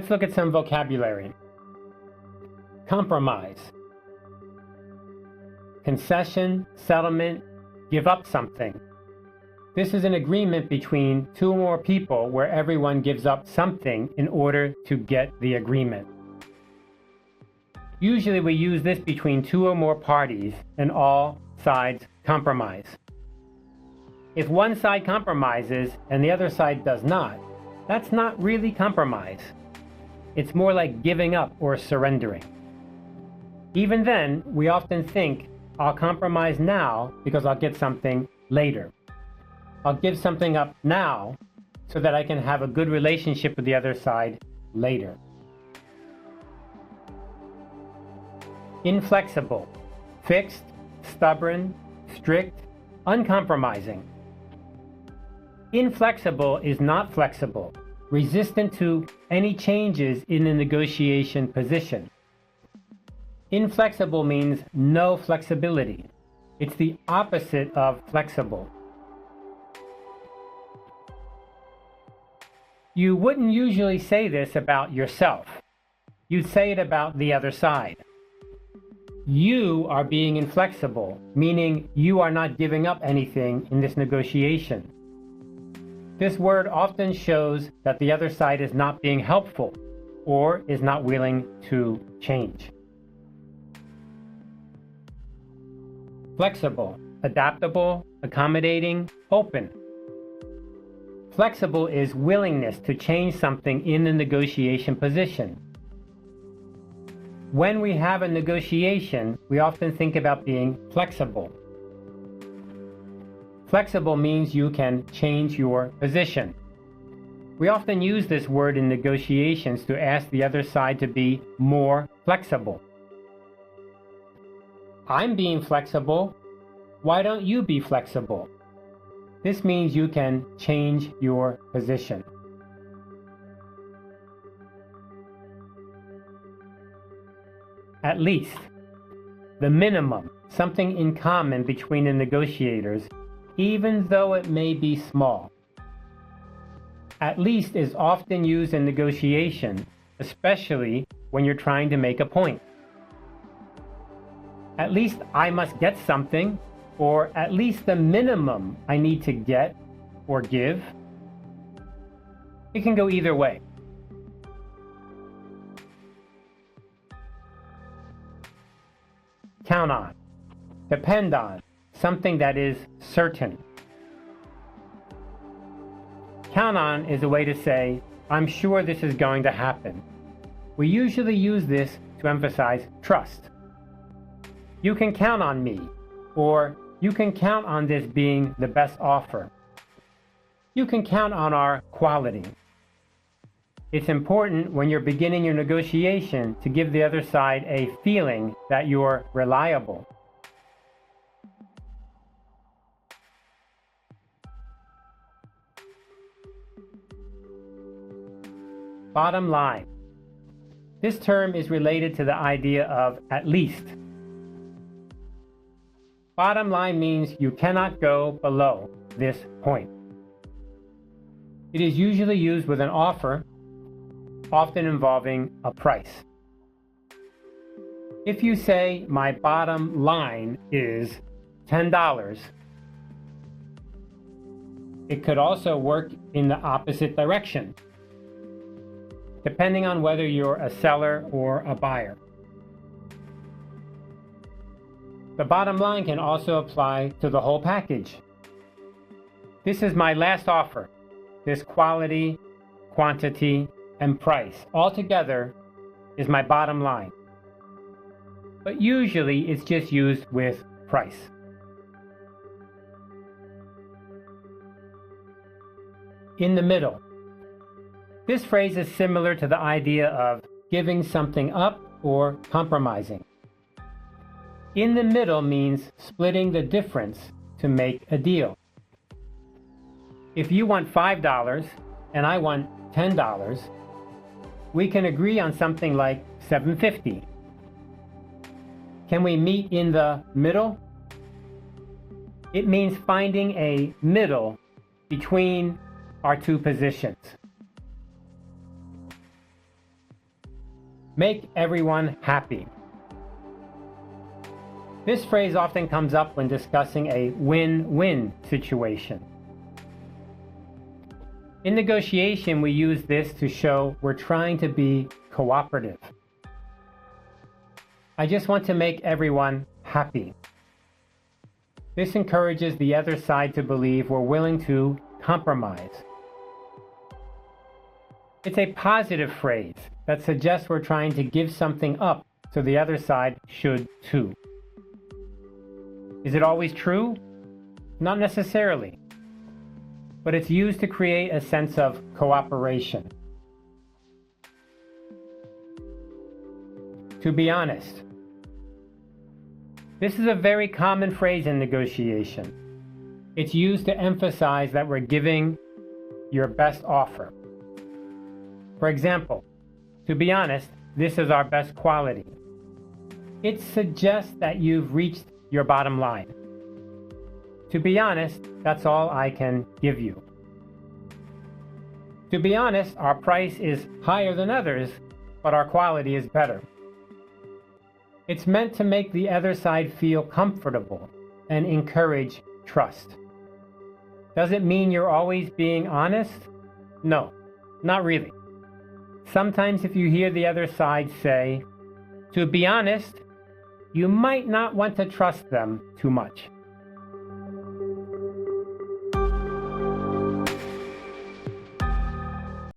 Let's look at some vocabulary. Compromise. Concession, settlement, give up something. This is an agreement between two or more people where everyone gives up something in order to get the agreement. Usually we use this between two or more parties and all sides compromise. If one side compromises and the other side does not, that's not really compromise. It's more like giving up or surrendering. Even then, we often think, I'll compromise now because I'll get something later. I'll give something up now so that I can have a good relationship with the other side later. Inflexible, fixed, stubborn, strict, uncompromising. Inflexible is not flexible, resistant to any changes in the negotiation position. Inflexible means no flexibility. It's the opposite of flexible. You wouldn't usually say this about yourself. You'd say it about the other side. You are being inflexible, meaning you are not giving up anything in this negotiation. This word often shows that the other side is not being helpful or is not willing to change. Flexible, adaptable, accommodating, open. Flexible is willingness to change something in the negotiation position. When we have a negotiation, we often think about being flexible. Flexible means you can change your position. We often use this word in negotiations to ask the other side to be more flexible. I'm being flexible. Why don't you be flexible? This means you can change your position. At least, the minimum, something in common between the negotiators, even though it may be small. At least is often used in negotiation, especially when you're trying to make a point. At least I must get something, or at least the minimum I need to get or give. It can go either way. Count on, depend on, something that is certain. Count on is a way to say, I'm sure this is going to happen. We usually use this to emphasize trust. You can count on me, or you can count on this being the best offer. You can count on our quality. It's important when you're beginning your negotiation to give the other side a feeling that you're reliable. Bottom line. This term is related to the idea of at least. Bottom line means you cannot go below this point. It is usually used with an offer, often involving a price. If you say, my bottom line is $10, it could also work in the opposite direction, depending on whether you're a seller or a buyer. The bottom line can also apply to the whole package. This is my last offer. This quality, quantity, and price altogether is my bottom line. But usually it's just used with price. In the middle. This phrase is similar to the idea of giving something up or compromising. In the middle means splitting the difference to make a deal. If you want $5 and I want $10, we can agree on something like $7.50. Can we meet in the middle? It means finding a middle between our two positions. Make everyone happy. This phrase often comes up when discussing a win-win situation. In negotiation, we use this to show we're trying to be cooperative. I just want to make everyone happy. This encourages the other side to believe we're willing to compromise. It's a positive phrase that suggests we're trying to give something up, so the other side should too. Is it always true? Not necessarily. But it's used to create a sense of cooperation. To be honest. This is a very common phrase in negotiation. It's used to emphasize that we're giving your best offer. For example, to be honest, this is our best quality. It suggests that you've reached your bottom line. To be honest, that's all I can give you. To be honest, our price is higher than others, but our quality is better. It's meant to make the other side feel comfortable and encourage trust. Does it mean you're always being honest? No, not really. Sometimes if you hear the other side say, to be honest, you might not want to trust them too much.